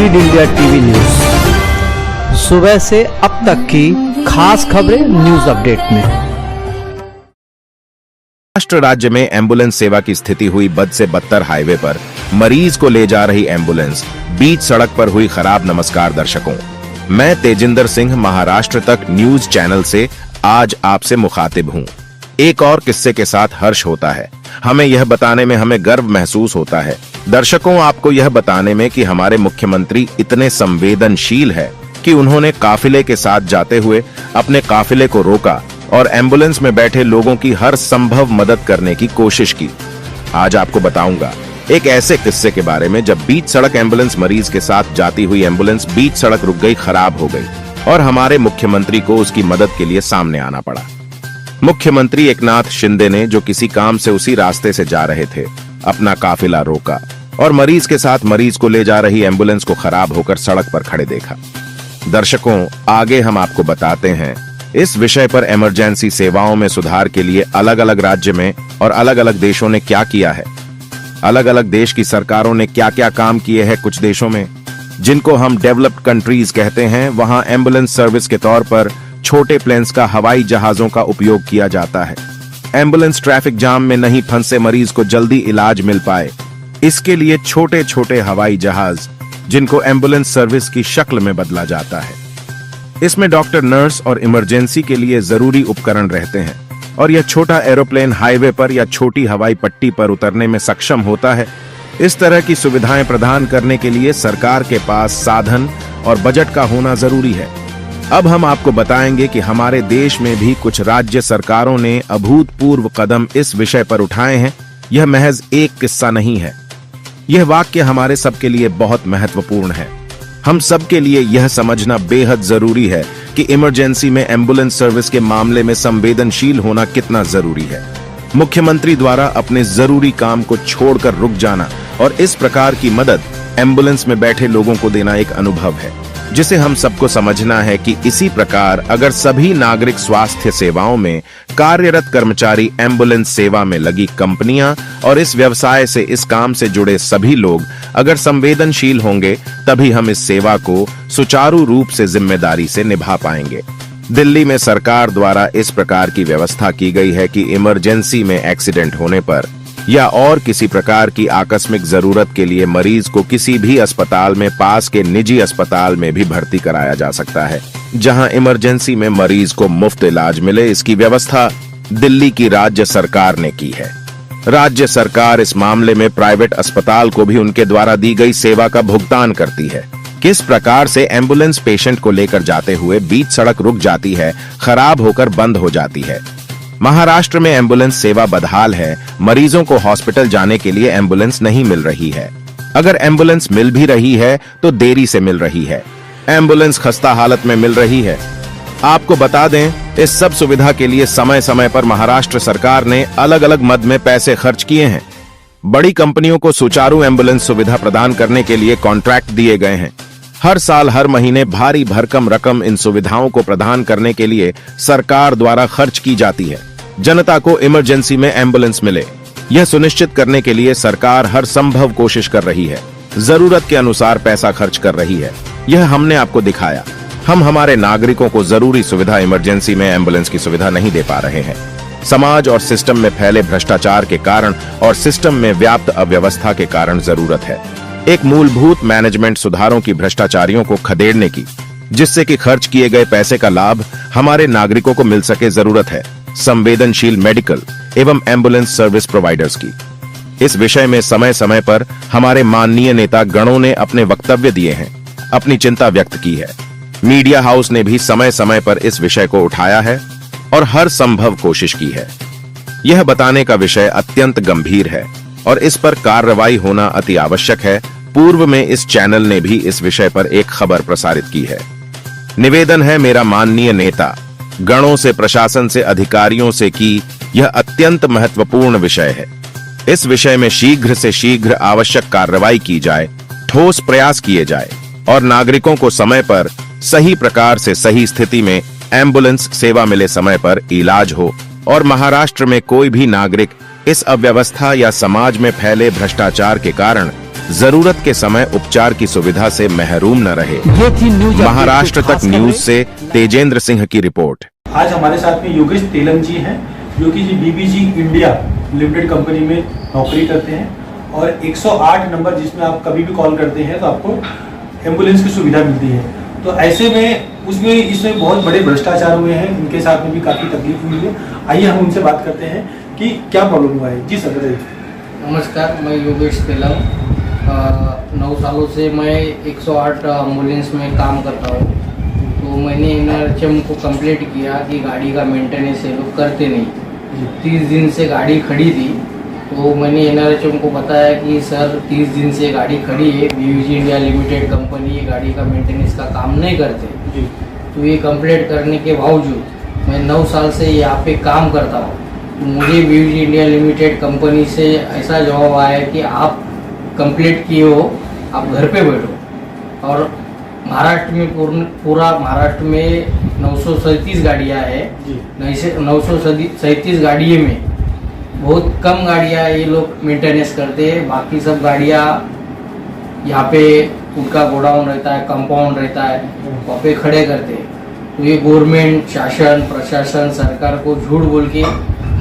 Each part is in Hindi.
लीड इंडिया टीवी न्यूज, सुबह से अब तक की खास खबरें न्यूज अपडेट में। महाराष्ट्र राज्य में एम्बुलेंस सेवा की स्थिति हुई बद से बदतर। हाईवे पर मरीज को ले जा रही एम्बुलेंस बीच सड़क पर हुई खराब। नमस्कार दर्शकों, मैं तेजिंदर सिंह महाराष्ट्र तक न्यूज चैनल से आज आपसे मुखातिब हूं। एक और किस्से के साथ हर्ष होता है। हमें यह बताने में हमें गर्व महसूस होता है दर्शकों, आपको यह बताने में कि हमारे मुख्यमंत्री इतने संवेदनशील है कि उन्होंने काफिले के साथ जाते हुए अपने काफिले को रोका और एम्बुलेंस में बैठे लोगों की हर संभव मदद करने की कोशिश की। आज आपको बताऊंगा एक ऐसे किस्से के बारे में जब बीच सड़क एम्बुलेंस मरीज के साथ जाती हुई एम्बुलेंस बीच सड़क रुक गई, खराब हो गई और हमारे मुख्यमंत्री को उसकी मदद के लिए सामने आना पड़ा। मुख्यमंत्री एकनाथ शिंदे ने, जो किसी काम से उसी रास्ते से जा रहे थे, अपना काफिला रोका और मरीज के साथ मरीज को ले जा रही एम्बुलेंस को खराब होकर सड़क पर खड़े देखा। दर्शकों, आगे हम आपको बताते हैं इस विषय पर इमरजेंसी सेवाओं में सुधार के लिए अलग अलग राज्य में और अलग अलग देशों ने क्या किया है। अलग अलग देश की सरकारों ने क्या क्या काम किए हैं। कुछ देशों में, जिनको हम डेवलप्ड कंट्रीज कहते हैं, वहां एम्बुलेंस सर्विस के तौर पर छोटे प्लेन्स का हवाई जहाजों का उपयोग किया जाता है। एम्बुलेंस ट्रैफिक जाम में नहीं फंसे मरीज को जल्दी इलाज मिल पाए, इसके लिए छोटे छोटे हवाई जहाज, जिनको एम्बुलेंस सर्विस की शक्ल में बदला जाता है। इसमें डॉक्टर, नर्स और इमरजेंसी के लिए जरूरी उपकरण रहते हैं और यह छोटा एरोप्लेन हाईवे पर या छोटी हवाई पट्टी पर उतरने में सक्षम होता है। इस तरह की सुविधाएं प्रदान करने के लिए सरकार के पास साधन और बजट का होना जरूरी है। अब हम आपको बताएंगे कि हमारे देश में भी कुछ राज्य सरकारों ने अभूतपूर्व कदम इस विषय पर उठाए हैं। यह महज एक किस्सा नहीं है, यह वाक्य हमारे सबके लिए बहुत महत्वपूर्ण है। हम सबके लिए यह समझना बेहद जरूरी है कि इमरजेंसी में एम्बुलेंस सर्विस के मामले में संवेदनशील होना कितना जरूरी है। मुख्यमंत्री द्वारा अपने जरूरी काम को छोड़कर रुक जाना और इस प्रकार की मदद एम्बुलेंस में बैठे लोगों को देना एक अनुभव है, जिसे हम सबको समझना है कि इसी प्रकार अगर सभी नागरिक स्वास्थ्य सेवाओं में कार्यरत कर्मचारी, एम्बुलेंस सेवा में लगी कंपनियां और इस व्यवसाय से, इस काम से जुड़े सभी लोग अगर संवेदनशील होंगे, तभी हम इस सेवा को सुचारू रूप से जिम्मेदारी से निभा पाएंगे। दिल्ली में सरकार द्वारा इस प्रकार की व्यवस्था की गई है कि इमरजेंसी में एक्सीडेंट होने पर या और किसी प्रकार की आकस्मिक जरूरत के लिए मरीज को किसी भी अस्पताल में, पास के निजी अस्पताल में भी भर्ती कराया जा सकता है, जहां इमरजेंसी में मरीज को मुफ्त इलाज मिले। इसकी व्यवस्था दिल्ली की राज्य सरकार ने की है। राज्य सरकार इस मामले में प्राइवेट अस्पताल को भी उनके द्वारा दी गई सेवा का भुगतान करती है। किस प्रकार से एम्बुलेंस पेशेंट को लेकर जाते हुए बीच सड़क रुक जाती है, खराब होकर बंद हो जाती है। महाराष्ट्र में एम्बुलेंस सेवा बदहाल है। मरीजों को हॉस्पिटल जाने के लिए एम्बुलेंस नहीं मिल रही है। अगर एम्बुलेंस मिल भी रही है तो देरी से मिल रही है। एम्बुलेंस खस्ता हालत में मिल रही है। आपको बता दें, इस सब सुविधा के लिए समय समय पर महाराष्ट्र सरकार ने अलग अलग मद में पैसे खर्च किए हैं। बड़ी कंपनियों को सुचारू एम्बुलेंस सुविधा प्रदान करने के लिए कॉन्ट्रैक्ट दिए गए हैं। हर साल, हर महीने भारी भरकम रकम इन सुविधाओं को प्रदान करने के लिए सरकार द्वारा खर्च की जाती है। जनता को इमरजेंसी में एम्बुलेंस मिले, यह सुनिश्चित करने के लिए सरकार हर संभव कोशिश कर रही है। जरूरत के अनुसार पैसा खर्च कर रही है। यह हमने आपको दिखाया। हम हमारे नागरिकों को जरूरी सुविधा, इमरजेंसी में एम्बुलेंस की सुविधा नहीं दे पा रहे हैं। समाज और सिस्टम में फैले भ्रष्टाचार के कारण और सिस्टम में व्याप्त अव्यवस्था के कारण जरूरत है एक मूलभूत मैनेजमेंट सुधारों की, भ्रष्टाचारियों को खदेड़ने की, जिससे कि खर्च किए गए पैसे का लाभ हमारे नागरिकों को मिल सके। जरूरत है संवेदनशील मेडिकल एवं एम्बुलेंस सर्विस प्रोवाइडर्स की। इस विषय में समय समय पर हमारे माननीय नेता गणों ने अपने वक्तव्य दिए हैं, अपनी चिंता व्यक्त की है। मीडिया हाउस ने भी समय समय पर इस विषय को उठाया है और हर संभव कोशिश की है। यह बताने का विषय अत्यंत गंभीर है और इस पर कार्रवाई होना अति आवश्यक है। पूर्व में इस चैनल ने भी इस विषय पर एक खबर प्रसारित की है। निवेदन है मेरा माननीय नेता गणों से, प्रशासन से, अधिकारियों से कि यह अत्यंत महत्वपूर्ण विषय है। इस विषय में शीघ्र से शीघ्र आवश्यक कार्रवाई की जाए, ठोस प्रयास किए जाए और नागरिकों को समय पर, सही प्रकार से, सही स्थिति में एम्बुलेंस सेवा मिले, समय पर इलाज हो और महाराष्ट्र में कोई भी नागरिक इस अव्यवस्था या समाज में फैले भ्रष्टाचार के कारण जरूरत के समय उपचार की सुविधा से महरूम न रहे। ये थी न्यूज अपडेट महाराष्ट्र की तक खास न्यूज खबरें। से तेजेंद्र सिंह की रिपोर्ट। आज हमारे साथ में योगेश तेलंग जी हैं, जो कि बीबीजी इंडिया लिमिटेड कंपनी में नौकरी करते हैं और 108 नंबर जिसमें आप कभी भी कॉल करते हैं तो आपको एम्बुलेंस की सुविधा मिलती है। तो ऐसे में इसमें बहुत बड़े भ्रष्टाचार हुए हैं, इनके साथ में भी काफ़ी तकलीफ हुई है। आइए हम उनसे बात करते हैं कि क्या प्रॉब्लम हुआ है। जी सर बताइए। नमस्कार, मैं योगेश तेलंग 9 सालों से मैं 108 एम्बुलेंस में काम करता हूँ। तो मैंने एनआरएचएम को कंप्लेंट किया कि गाड़ी का मेंटेनेंस ये लोग करते नहीं। 30 दिन से गाड़ी खड़ी थी, तो मैंने एनआरएचएम को बताया कि सर 30 दिन से गाड़ी खड़ी है, बीबीजी इंडिया लिमिटेड कंपनी ये गाड़ी का मेंटेनेंस का काम नहीं करते। तो ये कंप्लेंट करने के बावजूद मैं 9 साल से यहाँ पे काम करता हूँ। तो मुझे बीबीजी इंडिया लिमिटेड कंपनी से ऐसा जवाब आया कि आप कंप्लीट किए हो, आप घर पे बैठो। और महाराष्ट्र में पूरा महाराष्ट्र में 937 गाड़ियाँ हैं। 937 गाड़ियों में बहुत कम गाड़ियाँ ये लोग मेंटेनेंस करते हैं। बाकी सब गाड़ियाँ यहाँ पे उनका गोडाउन रहता है, कंपाउंड रहता है, वहाँ पे खड़े करते हैं। तो ये गवर्नमेंट, शासन, प्रशासन, सरकार को झूठ बोल के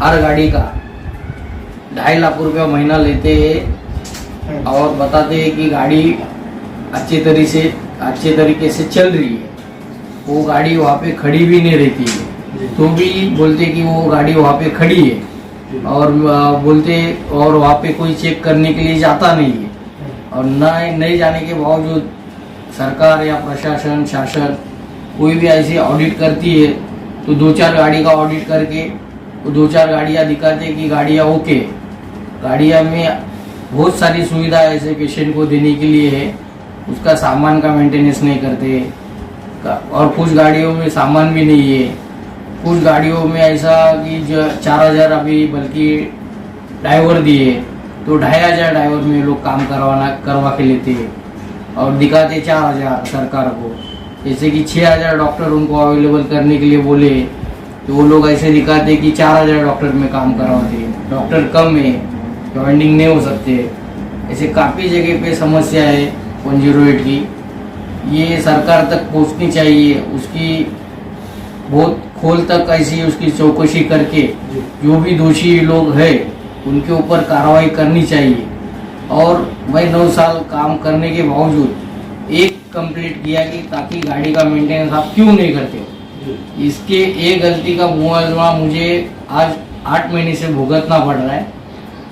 हर गाड़ी का 2.5 लाख रुपया महीना लेते हैं और बताते हैं कि गाड़ी अच्छे तरीके से चल रही है। वो गाड़ी वहाँ पे खड़ी भी नहीं रहती है, तो भी बोलते कि वो गाड़ी वहाँ पे खड़ी है और बोलते और वहाँ पे कोई चेक करने के लिए जाता नहीं है। और नहीं जाने के बावजूद सरकार या प्रशासन, शासन कोई भी ऐसी ऑडिट करती है तो 2-4 गाड़ी का ऑडिट करके वो 2-4 गाड़ियाँ दिखाते कि गाड़ियाँ ओके। गाड़ियाँ में बहुत सारी सुविधा ऐसे पेशेंट को देने के लिए है, उसका सामान का मेंटेनेंस नहीं करते। और कुछ गाड़ियों में सामान भी नहीं है। कुछ गाड़ियों में ऐसा कि 4,000 अभी बल्कि ड्राइवर दिए तो 2,500 ड्राइवर में लोग काम करवा के लेते हैं और दिखाते 4,000 सरकार को। जैसे कि 6,000 डॉक्टर उनको अवेलेबल करने के लिए बोले तो वो लोग ऐसे दिखाते कि 4,000 डॉक्टर में काम करवाते हैं। डॉक्टर कम है, ज्वाइनिंग नहीं हो सकते। ऐसे काफ़ी जगह पे समस्या है 108 की। ये सरकार तक पहुंचनी चाहिए, उसकी बहुत खोल तक ऐसी उसकी चौकसी करके जो भी दोषी लोग हैं उनके ऊपर कार्रवाई करनी चाहिए। और मैं 9 साल काम करने के बावजूद एक कंप्लीट किया कि ताकि गाड़ी का मेंटेनेंस आप क्यों नहीं करते हो। इसके एक गलती का मुआवजा मुझे आज 8 महीने से भुगतना पड़ रहा है।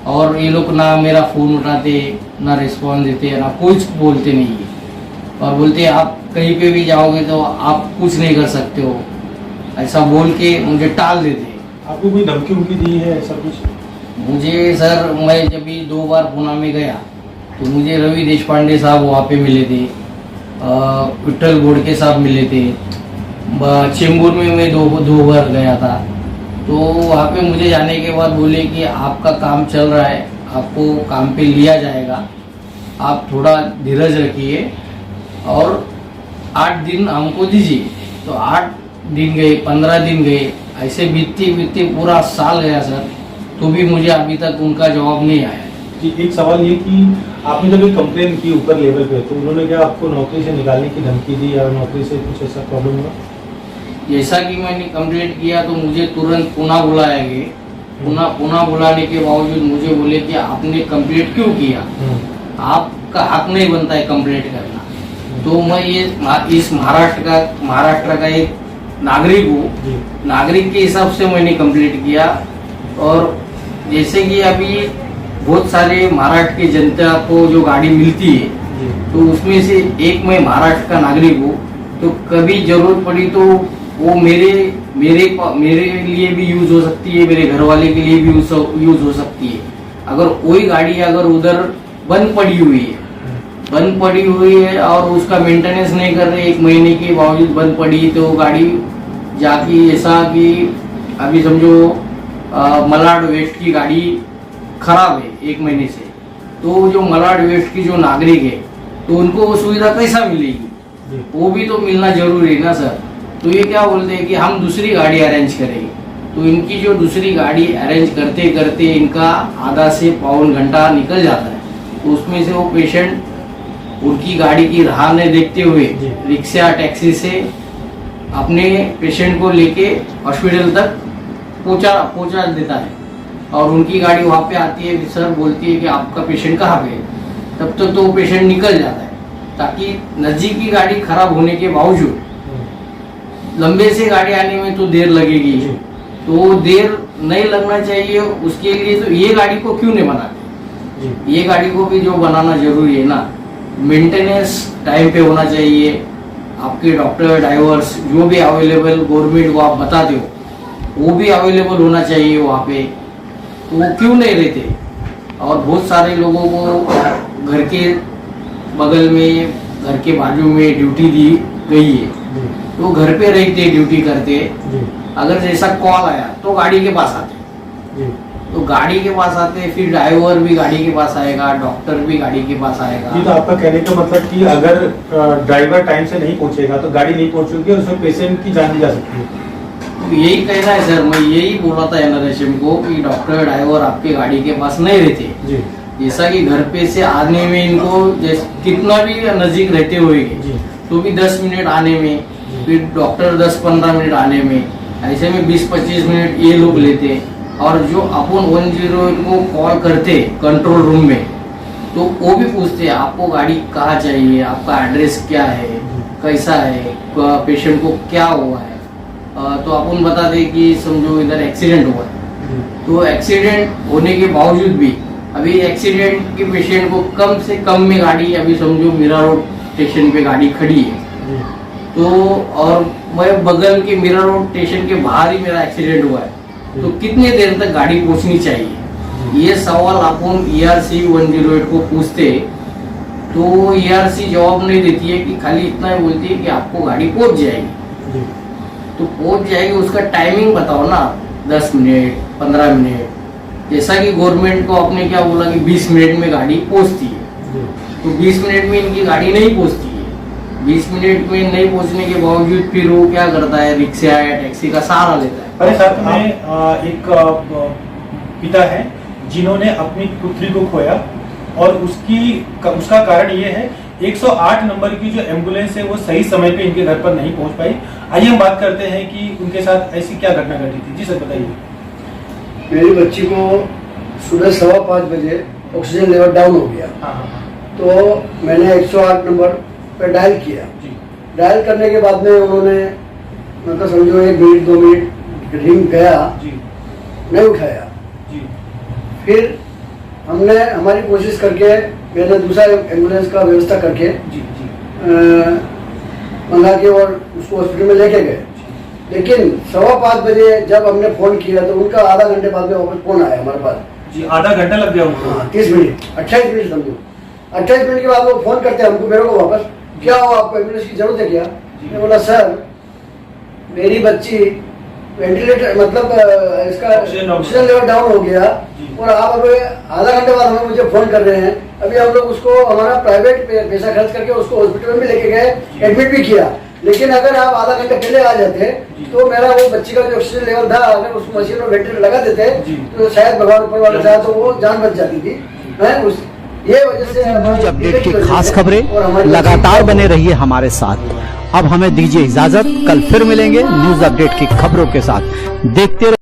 और ये लोग ना मेरा फ़ोन उठाते, ना रिस्पॉन्स देते, ना कुछ बोलते नहीं है। और बोलते आप कहीं पे भी जाओगे तो आप कुछ नहीं कर सकते हो, ऐसा बोल के मुझे टाल देते। आपको कोई धमकी उमकी दी है ऐसा कुछ? मुझे सर, मैं जब भी 2 बार पुणे में गया तो मुझे रवि देशपांडे साहब वहाँ पे मिले थे, विट्ठल गोडके साहब मिले थे। चेंबूर में मैं दो बार गया था। तो वहाँ पे मुझे जाने के बाद बोले कि आपका काम चल रहा है, आपको काम पे लिया जाएगा, आप थोड़ा धीरज रखिए और 8 दिन हमको दीजिए। तो 8 दिन गए, 15 दिन गए, ऐसे बीतते पूरा साल गया सर, तो भी मुझे अभी तक उनका जवाब नहीं आया। जी, एक सवाल ये कि आपने जब एक कंप्लेन की ऊपर लेवल पे तो उन्होंने क्या आपको नौकरी से निकालने की धमकी दी या नौकरी से कुछ ऐसा प्रॉब्लम हुआ? जैसा कि मैंने कंप्लेंट किया तो मुझे तुरंत पुणे बुलाया गया। पुणे बुलाने के बावजूद मुझे बोले कि आपने कंप्लेंट क्यों किया, आपका हक नहीं बनता है कंप्लेंट करना। तो मैं ये इस महाराष्ट्र का एक नागरिक हूँ, नागरिक के हिसाब से मैंने कंप्लेंट किया। और जैसे कि अभी बहुत सारे महाराष्ट्र की जनता को जो गाड़ी मिलती है तो उसमें से एक मैं महाराष्ट्र का नागरिक हूँ। तो कभी जरूरत पड़ी तो वो मेरे लिए भी यूज हो सकती है, मेरे घर वाले के लिए भी यूज हो सकती है। अगर कोई गाड़ी अगर उधर बंद पड़ी हुई है और उसका मेंटेनेंस नहीं कर रहे, 1 महीने के बावजूद बंद पड़ी, तो गाड़ी जाके ऐसा कि अभी समझो मलाड वेस्ट की गाड़ी खराब है 1 महीने से, तो जो मलाड वेस्ट की जो नागरिक है तो उनको वो सुविधा कैसा मिलेगी? वो भी तो मिलना जरूरी है ना सर। तो ये क्या बोलते हैं कि हम दूसरी गाड़ी अरेंज करेंगे। तो इनकी जो दूसरी गाड़ी अरेंज करते करते इनका आधा से पौन घंटा निकल जाता है। तो उसमें से वो पेशेंट उनकी गाड़ी की राह ने देखते हुए जी। रिक्शा टैक्सी से अपने पेशेंट को लेके हॉस्पिटल तक पहुंचा देता है और उनकी गाड़ी वहाँ पे आती है, सर बोलती है कि आपका पेशेंट कहाँ पे है, तब तक तो वो पेशेंट निकल जाता है, ताकि नज़दीक की गाड़ी खराब होने के बावजूद लंबे से गाड़ी आने में तो देर लगेगी, तो देर नहीं लगना चाहिए, उसके लिए तो ये गाड़ी को क्यों नहीं बनाते, ये गाड़ी को भी जो बनाना जरूरी है ना, मेंटेनेंस टाइम पे होना चाहिए, आपके डॉक्टर ड्राइवर्स जो भी अवेलेबल गवर्नमेंट को आप बताते हो वो भी अवेलेबल होना चाहिए वहाँ पे, तो वो क्यों नहीं रहते। और बहुत सारे लोगों को घर के बगल में घर के बाजू में ड्यूटी दी गई है, तो घर पे रहते ड्यूटी करते, अगर जैसा कॉल आया तो गाड़ी के पास आते, तो गाड़ी के पास आते, फिर ड्राइवर भी गाड़ी के पास आएगा, डॉक्टर भी गाड़ी के पास आएगा। ये तो आपका कहने का मतलब कि अगर ड्राइवर टाइम से नहीं पहुंचेगा तो गाड़ी नहीं पहुंचेगी और उसमें पेशेंट की जान भी जा सकती है। तो यही कहना है सर, मैं यही बोला था एनआरएचएम को कि डॉक्टर ड्राइवर आपके गाड़ी के पास नहीं रहते, जैसा कि घर पे से आने में इनको कितना भी नजदीक रहते हुए तो भी 10 मिनट आने में, फिर डॉक्टर 10-15 मिनट आने में, ऐसे में 20-25 मिनट ये लोग लेते। और जो अपन 108 को कॉल करते कंट्रोल रूम में, तो वो भी पूछते आपको गाड़ी कहाँ चाहिए, आपका एड्रेस क्या है, कैसा है, पेशेंट को क्या हुआ है, तो अपन बता दें कि समझो इधर एक्सीडेंट हुआ है, तो एक्सीडेंट होने के बावजूद भी अभी एक्सीडेंट के पेशेंट को कम से कम में गाड़ी, अभी समझो मीरा रोड स्टेशन पे गाड़ी खड़ी है, तो और मैं बगल के मीरा रोड स्टेशन के बाहर ही मेरा एक्सीडेंट हुआ है, तो कितने देर तक गाड़ी पहुंचनी चाहिए, ये सवाल अपन ERC 108 को पूछते, तो ERC जवाब नहीं देती है कि खाली इतना ही बोलती है कि आपको गाड़ी पहुंच जाएगी, तो पहुंच जाएगी उसका टाइमिंग बताओ ना, 10 मिनट 15 मिनट, जैसा कि गवर्नमेंट को आपने क्या बोला कि 20 मिनट में गाड़ी पहुंचती है, तो 20 मिनट में इनकी गाड़ी नहीं पहुंचती है, 20 मिनट में नहीं पहुंचने के बावजूद फिर वो क्या करता है, रिक्शा या टैक्सी का सहारा लेता है। अरे साथ में एक पिता है जिन्होंने अपनी पुत्री को खोया और उसका कारण ये है 108 नंबर की जो एम्बुलेंस है वो सही समय पे इनके घर पर नहीं पहुंच पाई। आइए हम बात करते हैं कि उनके साथ ऐसी क्या घटना घटी थी। जी सर बताइए। मेरी बच्ची को सुबह 5:15 बजे ऑक्सीजन लेवल डाउन हो गया। तो मैंने 108 नंबर पर डायल किया। डायल करने के बाद में उन्होंने मतलब समझो 1 मिनट 2 मिनट रिंग गया, नहीं उठाया। फिर हमने हमारी कोशिश करके मैंने दूसरा एम्बुलेंस का व्यवस्था करके मंगा के और उसको हॉस्पिटल में लेके गए। लेकिन 5:15 बजे जब हमने फोन किया तो उनका आधा घंटे बाद में वापस फोन आया हमारे पास। जी आधा घंटा लग गया उनको। हाँ 30 मिनट 28 मिनट समझो। 28 मिनट के बाद वो फोन करते हैं हमको, मेरे को वापस, क्या हुआ आपको एम्बुलेंस की जरूरत है क्या? मैंने बोला सर मेरी बच्ची वेंटिलेटर मतलब इसका ऑक्सीजन लेवल डाउन हो गया और आप अभी आधा घंटे बाद हमें मुझे फोन कर रहे हैं। अभी हम लोग उसको हमारा प्राइवेट पैसा खर्च करके उसको हॉस्पिटल में लेके गए, एडमिट भी किया। लेकिन अगर आप आधा घंटे पहले आ जाते तो मेरा वो बच्ची का जो ऑक्सीजन लेवल था, अगर उस मशीन में वेंटिलेटर लगा देते तो शायद भगवान ऊपर वाला चाहे तो वो जान बच जाती थी। ये वजह से न्यूज अपडेट की खास खबरें लगातार बने रहिए हमारे साथ। अब हमें दीजिए इजाजत, कल फिर मिलेंगे न्यूज अपडेट की खबरों के साथ। देखते